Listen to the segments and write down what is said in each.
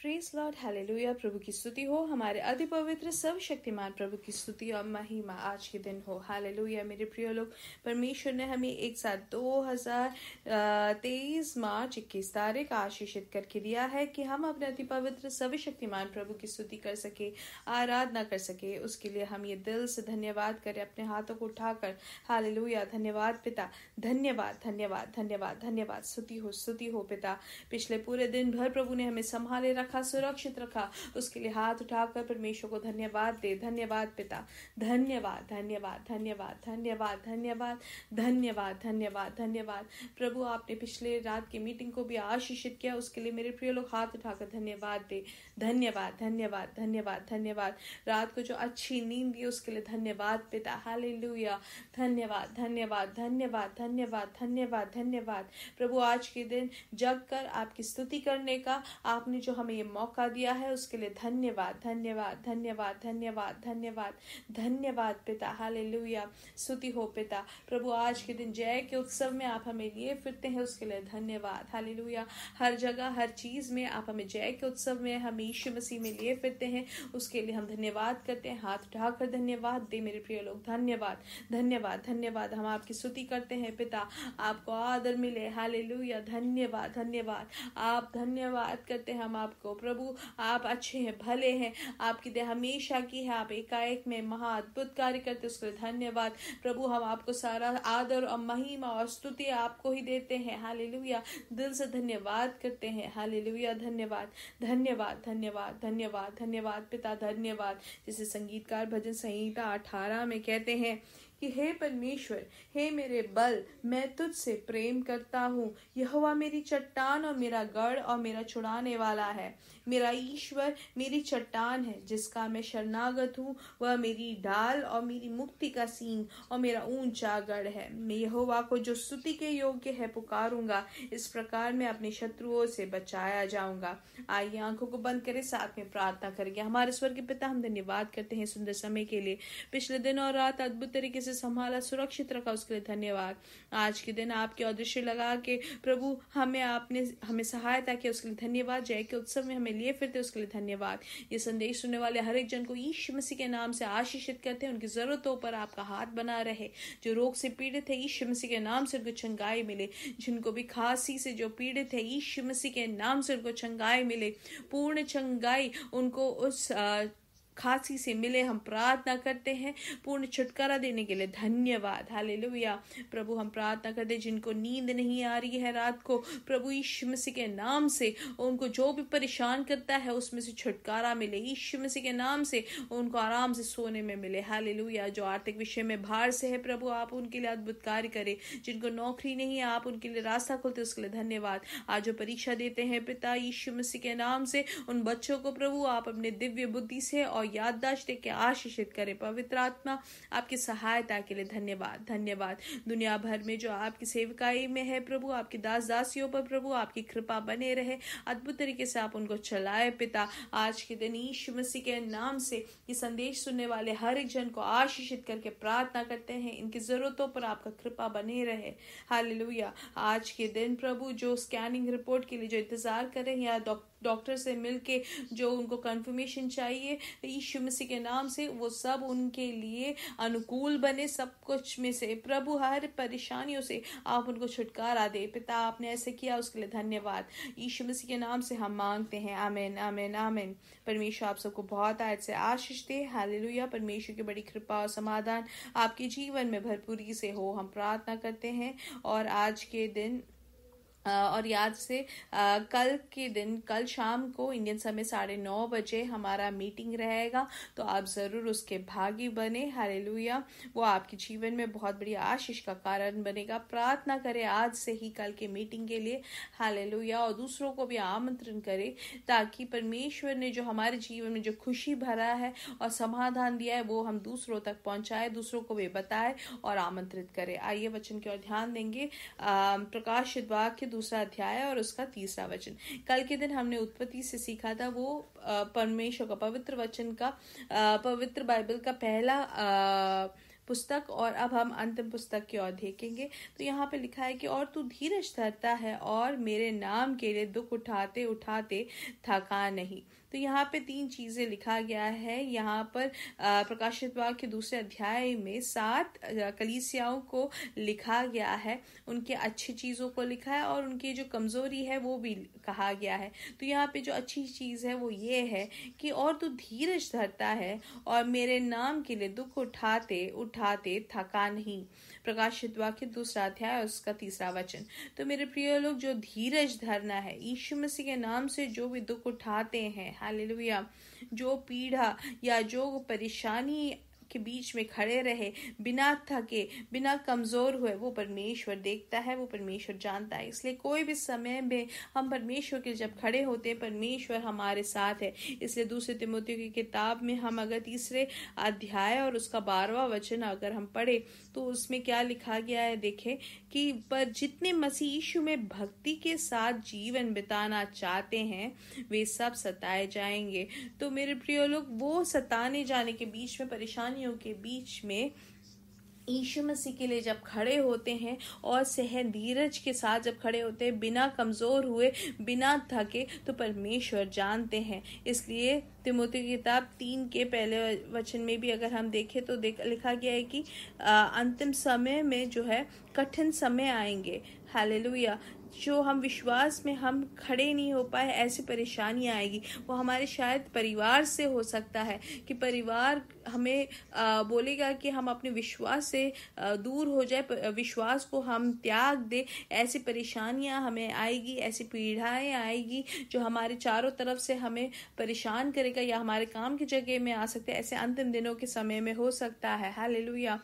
Praise Lord, hallelujah. प्रभु की स्तुति हो, हमारे अति पवित्र सर्वशक्तिमान प्रभु की स्तुति और महिमा आज के दिन हो। हालेलुया। मेरे प्रिय लोग, परमेश्वर ने हमें एक साथ 2023 मार्च 21 तारीख आशीषित करके दिया है कि हम अपने अति पवित्र सर्वशक्तिमान प्रभु की स्तुति कर सके, आराधना कर सके। उसके लिए हम ये दिल से धन्यवाद करें, अपने हाथों को उठाकर। हालेलुया। धन्यवाद पिता, धन्यवाद धन्यवाद धन्यवाद धन्यवाद। स्तुति हो पिता। पिछले पूरे दिन भर प्रभु ने हमें संभाले रखा, सुरक्षित रखा। उसके लिए हाथ उठाकर परमेश्वर को धन्यवाद दे। धन्यवाद पिता, धन्यवाद धन्यवाद धन्यवाद धन्यवाद धन्यवाद धन्यवाद धन्यवाद धन्यवाद। प्रभु आपने पिछले रात की मीटिंग को भी आशीषित किया, उसके लिए मेरे प्रिय लोग हाथ उठाकर धन्यवाद दे। धन्यवाद धन्यवाद धन्यवाद धन्यवाद। रात को जो अच्छी नींद दी उसके लिए धन्यवाद पिता। हालेलुया। धन्यवाद धन्यवाद धन्यवाद धन्यवाद धन्यवाद धन्यवाद। प्रभु आज के दिन जग कर आपकी स्तुति करने का आपने जो हमें ये मौका दिया है उसके लिए धन्यवाद धन्यवाद धन्यवाद धन्यवाद धन्यवाद धन्यवाद पिता। हालेलुया। स्तुति हो पिता। प्रभु आज के दिन जय के उत्सव में आप हमें लिए फिरते हैं, उसके लिए धन्यवाद। हालेलुया। हर जगह हर चीज में आप हमें जय के उत्सव में हम यीशु मसीह में लिए फिरते हैं, उसके लिए हम धन्यवाद करते हैं। हाथ उठाकर धन्यवाद दे मेरे प्रिय लोग। धन्यवाद धन्यवाद धन्यवाद। हम आपकी स्तुति करते हैं पिता, आपको आदर मिले। हालेलुया। धन्यवाद धन्यवाद। आप धन्यवाद करते हैं हम आपको। प्रभु आप अच्छे हैं, भले हैं, आपकी दया हमेशा की है। आप एकाएक में महा अद्भुत कार्य करते, उसके लिए धन्यवाद। प्रभु हम आपको सारा आदर और महिमा और स्तुति आपको ही देते हैं। हालेलुया। दिल से धन्यवाद करते हैं। हालेलुया। धन्यवाद धन्यवाद धन्यवाद धन्यवाद धन्यवाद पिता। धन्यवाद। जैसे संगीतकार भजन संहिता 18 में कहते हैं कि हे परमेश्वर, हे मेरे बल, मैं तुझसे प्रेम करता हूँ। यहोवा मेरी चट्टान और मेरा गढ़ और मेरा छुड़ाने वाला है। मेरा ईश्वर मेरी चट्टान है जिसका मैं शरणागत हूँ। वह मेरी ढाल और मेरी मुक्ति का सींग और मेरा ऊंचा गढ़ है। मैं यहोवा को जो स्तुति के योग्य है पुकारूंगा। इस प्रकार मैं अपने शत्रुओं से बचाया जाऊंगा। आइए आंखों को बंद करें, साथ में प्रार्थना करेंगे। हमारे स्वर्गीय पिता, हम धन्यवाद करते हैं सुंदर समय के लिए। पिछले दिन और रात अद्भुत तरीके से संभाला, सुरक्षित रखा, उसके लिए धन्यवाद। आज के दिन आपके अदृश्य लगा के प्रभु हमें सहायता की, उसके लिए धन्यवाद। जय के उत्सव में हमें लिए फिरते, उसके लिए धन्यवाद। ये संदेश सुनने वाले हर एक जन को यीशु मसीह के नाम से आशीषित करते हैं। उनकी जरूरतों पर आपका हाथ बना रहे। जो रोग से पीड़ित है यीशु मसीह के नाम से उनको चंगाई मिले। जिनको भी खांसी से जो पीड़ित है यीशु मसीह के नाम से उनको चंगाई मिले। पूर्ण चंगाई उनको उस खांसी से मिले, हम प्रार्थना करते हैं। पूर्ण छुटकारा देने के लिए धन्यवाद। हालेलुया। प्रभु हम प्रार्थना करते हैं जिनको नींद नहीं आ रही है रात को, प्रभु यीशु मसीह के नाम से उनको जो भी परेशान करता है उसमें से छुटकारा मिले। यीशु मसीह के नाम से उनको आराम से सोने में मिले। हालेलुया। जो आर्थिक विषय में भार से है प्रभु आप उनके लिए अद्भुत कार्य करें। जिनको नौकरी नहीं है आप उनके लिए रास्ता खोलते, उसके लिए धन्यवाद। आज जो परीक्षा देते हैं पिता यीशु मसीह के नाम से उन बच्चों को प्रभु आप अपने दिव्य बुद्धि से और याददाश्त के आशीषित करें। पवित्र आत्मा आपकी सहायता के लिए धन्यवाद धन्यवाद। दुनिया भर में जो आपकी सेवकाई में है प्रभु, आपकी दास दासियों पर प्रभु आपकी कृपा बने रहे। अद्भुत तरीके से आप उनको चलाए पिता। आज के दिन यीशु मसीह के नाम से ये संदेश सुनने वाले हर एक जन को आशीषित करके प्रार्थना करते हैं। इनकी जरूरतों पर आपका कृपा बने रहे। हालेलुया। आज के दिन प्रभु जो स्कैनिंग रिपोर्ट के लिए जो इंतजार कर रहे हैं या डॉक्टर से मिलके जो उनको कंफर्मेशन चाहिए यीशु मसीह के नाम से, वो सब उनके लिए अनुकूल बने। सब कुछ में से प्रभु हर परेशानियों से आप उनको छुटकारा दे पिता। आपने ऐसे किया, उसके लिए धन्यवाद। यीशु मसीह के नाम से हम मांगते हैं। आमीन आमीन आमीन। परमेश्वर आप सबको बहुत आयत से आशीष दे। हालेलुया। परमेश्वर की बड़ी कृपा और समाधान आपके जीवन में भरपूरी से हो, हम प्रार्थना करते हैं। और आज के दिन और याद से कल शाम को इंडियन समय 9:30 बजे हमारा मीटिंग रहेगा, तो आप जरूर उसके भागी बने। हालेलुया। वो आपके जीवन में बहुत बड़ी आशीष का कारण बनेगा। प्रार्थना करें आज से ही कल के मीटिंग के लिए। हालेलुया। और दूसरों को भी आमंत्रण करें ताकि परमेश्वर ने जो हमारे जीवन में जो खुशी भरा है और समाधान दिया है वो हम दूसरों तक पहुंचाए, दूसरों को भी बताए और आमंत्रित करें। आइए वचन की ओर ध्यान देंगे। प्रकाशित वाक्य 2 अध्याय और उसका 3 वचन। कल के दिन हमने उत्पत्ति से सीखा था, वो परमेश्वर का पवित्र वचन का, पवित्र बाइबल का पहला पुस्तक, और अब हम अंतिम पुस्तक की ओर देखेंगे। तो यहाँ पे लिखा है कि और तू धीरज धरता है और मेरे नाम के लिए दुख उठाते उठाते थका नहीं। तो यहाँ पे 3 चीजें लिखा गया है। यहाँ पर प्रकाशित वाक्य 2 अध्याय में 7 कलीसियाओं को लिखा गया है, उनके अच्छी चीजों को लिखा है और उनकी जो कमजोरी है वो भी कहा गया है। तो यहाँ पे जो अच्छी चीज है वो ये है कि और तू धीरज धरता है और मेरे नाम के लिए दुख उठाते उठाते थका नहीं। प्रकाशित वाक्य 2 अध्याय और उसका 3 वचन। तो मेरे प्रिय लोग, जो धीरज धरना है, यीशु मसीह के नाम से जो भी दुख उठाते हैं, हालेलुया, जो पीड़ा या जो परेशानी के बीच में खड़े रहे, बिना थके, बिना कमजोर हुए, वो परमेश्वर देखता है, वो परमेश्वर जानता है। इसलिए कोई भी समय में हम परमेश्वर के जब खड़े होते हैं, परमेश्वर हमारे साथ है। इसलिए 2 तिमोथियों की किताब में हम अगर 3 अध्याय और उसका 12वां वचन अगर हम पढ़े तो उसमें क्या लिखा गया है, देखें कि पर जितने मसीह यीशु में भक्ति के साथ जीवन बिताना चाहते हैं वे सब सताए जाएंगे। तो मेरे प्रिय लोग, वो सताने जाने के बीच में, परेशानियों के बीच में यीशु मसीह के लिए जब खड़े होते हैं और सहन धीरज के साथ जब खड़े होते हैं, बिना कमजोर हुए, बिना थके, तो परमेश्वर जानते हैं। इसलिए तिमोथी की किताब 3 के पहले वचन में भी अगर हम देखें तो लिखा गया है कि अंतिम समय में जो है कठिन समय आएंगे, हालेलुया। जो हम विश्वास में हम खड़े नहीं हो पाए, ऐसी परेशानी आएगी। वो हमारे शायद परिवार से हो सकता है कि परिवार हमें बोलेगा कि हम अपने विश्वास से दूर हो जाए, विश्वास को हम त्याग दे। ऐसी परेशानियां हमें आएगी, ऐसी पीड़ाएं आएगी जो हमारे चारों तरफ से हमें परेशान करेगा या हमारे काम की जगह में आ सकते हैं। ऐसे अंतिम दिनों के समय में हो सकता है, हालेलुया।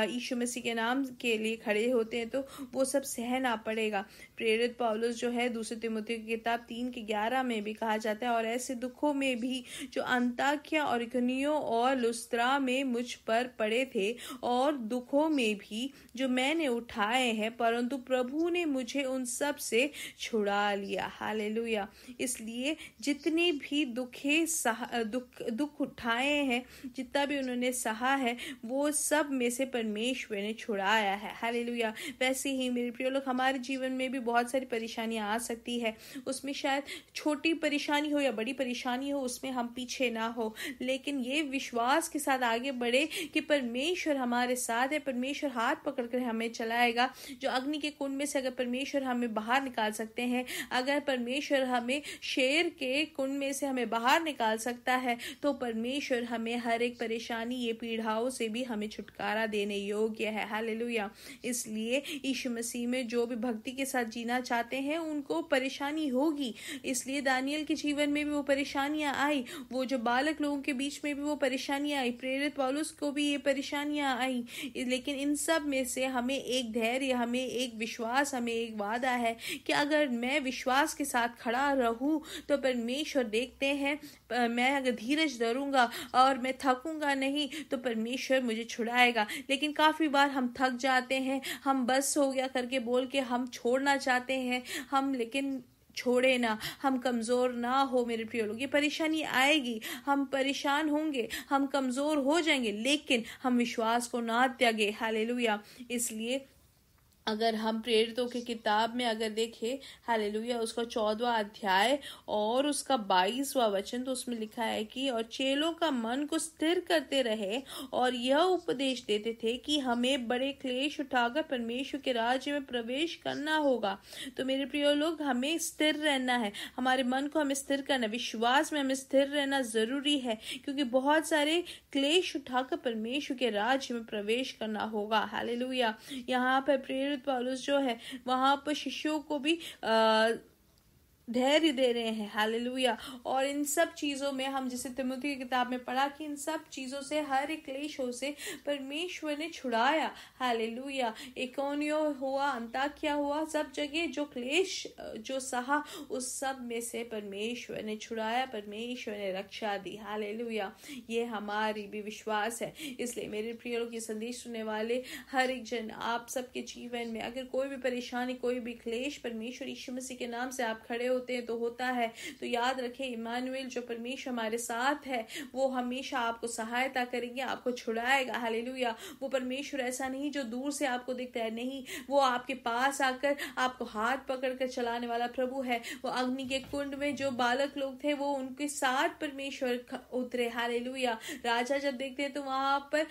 यीशु मसीह के नाम के लिए खड़े होते हैं तो वो सब सहना पड़ेगा। प्रेरित पौलुस जो है 2 तिमोथी की किताब 3:11 में भी कहा जाता है, और ऐसे दुखों में भी जो अंताकिया और इकोनियों और लुस्त्रा में मुझ पर पड़े थे, और दुखों में भी जो मैंने उठाए हैं, परंतु प्रभु ने मुझे उन सब से छुड़ा लिया, हालेलुया। इसलिए जितने भी दुख उठाए हैं, जितना भी उन्होंने सहा है, वो सब में से परमेश्वर ने छुड़ाया है, हालेलुया। वैसे ही मेरे प्रिय लोग, हमारे जीवन में भी बहुत सारी परेशानियां आ सकती है। उसमें शायद छोटी परेशानी हो या बड़ी परेशानी हो, उसमें हम पीछे ना हो, लेकिन ये विश्वास के साथ आगे बढ़े कि परमेश्वर हमारे साथ है, परमेश्वर हाथ पकड़कर हमें चलाएगा। जो अग्नि के कुंड में से अगर परमेश्वर हमें बाहर निकाल सकते हैं, अगर परमेश्वर हमें शेर के कुंड में से हमें बाहर निकाल सकता है, तो परमेश्वर हमें हर एक परेशानी, ये पीड़ाओं से भी हमें छुटकारा देने योग्य है, हालेलुया। इसलिए यीशु मसीह में जो भी भक्ति के साथ जीना चाहते हैं उनको परेशानी होगी। इसलिए दानियल के जीवन में भी वो परेशानियां आई, वो जो बालक लोगों के बीच में भी वो परेशानियां आई, प्रेरित पौलुस को भी ये परेशानियां आई। लेकिन इन सब में से हमें एक धैर्य, हमें एक विश्वास, हमें एक वादा है कि अगर मैं विश्वास के साथ खड़ा रहूं तो परमेश्वर देखते हैं, मैं अगर धीरज धरूंगा और मैं थकूंगा नहीं तो परमेश्वर मुझे छुड़ाएगा। लेकिन काफी बार हम थक जाते हैं, हम बस हो गया करके बोल के हम छोड़ना चाहते हैं, हम लेकिन छोड़े ना, हम कमजोर ना हो मेरे प्रिय लोग। ये परेशानी आएगी, हम परेशान होंगे, हम कमजोर हो जाएंगे, लेकिन हम विश्वास को ना त्यागे, हालेलुया। इसलिए अगर हम प्रेरितों की किताब में अगर देखें, हालेलुया, उसका 14वां अध्याय और उसका 22वां वचन, तो उसमें लिखा है कि और चेलों का मन को स्थिर करते रहे और यह उपदेश देते थे कि हमें बड़े क्लेश उठाकर परमेश्वर के राज्य में प्रवेश करना होगा। तो मेरे प्रिय लोग, हमें स्थिर रहना है, हमारे मन को हमें स्थिर करना, विश्वास में हमें स्थिर रहना जरूरी है, क्योंकि बहुत सारे क्लेश उठाकर परमेश्वर के राज्य में प्रवेश करना होगा, हालेलुया। यहाँ पर प्रेरित पौलुस जो है वहां पर शिष्यों को भी धैर्य दे रहे हैं, हालेलुया। और इन सब चीजों में हम जैसे तिमोथी की किताब में पढ़ा कि इन सब चीजों से, हर एक क्लेशों से परमेश्वर ने छुड़ाया, हालेलुया। इकोनियो हुआ, अंताकिया हुआ, सब जगह जो क्लेश जो सहा, उस सब में से परमेश्वर ने छुड़ाया, परमेश्वर ने रक्षा दी, हालेलुया। ये हमारी भी विश्वास है। इसलिए मेरे प्रिय लोग, ये संदेश सुनने वाले हर एक जन, आप सबके जीवन में अगर कोई भी परेशानी, कोई भी क्लेश, परमेश्वर यीशु मसीह के नाम से आप खड़े होते होते हैं तो होता है। तो याद रखें, इमानुएल जो परमेश्वर हमारे साथ है वो हमेशा आपको सहायता करेंगे, आपको छुड़ाएगा। हालेलुया। वो परमेश्वर ऐसा नहीं जो दूर से आपको दिखता है, नहीं, वो आपके पास आकर आपको हाथ पकड़कर चलाने वाला प्रभु है। वो अग्नि के कुंड में जो बालक लोग थे वो उनके साथ परमेश्वर उतरे। हालेलुया। राजा जब देखते हैं तो वहां पर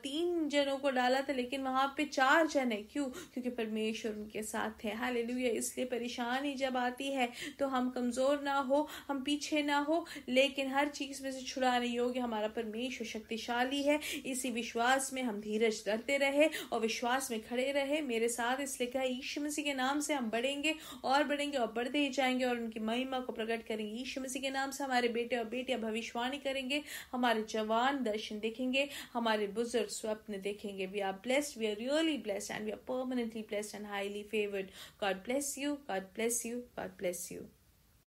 3 जनों को डाला था, लेकिन वहां पे 4 जन है। क्यों? क्योंकि परमेश्वर उनके साथ है। हालेलुया। इसलिए परेशानी जब आती है तो हम कमजोर ना हो, हम पीछे ना हो, लेकिन हर चीज में से छुड़ाने योग्य हमारा परमेश्वर शक्तिशाली है। इसी विश्वास में हम धीरज धरते रहे और विश्वास में खड़े रहे। मेरे साथ इसलिए कहा, यीशु मसीह के नाम से हम बढ़ेंगे और बढ़ते ही जाएंगे और उनकी महिमा को प्रकट करेंगे। यीशु मसीह के नाम से हमारे बेटे और बेटियां भविष्यवाणी करेंगे, हमारे जवान दर्शन देखेंगे, हमारे बुजुर्ग स्वप्न देखेंगे। We are blessed, we are really blessed and we are permanently blessed and highly favoured. God bless you, God bless you, God bless you.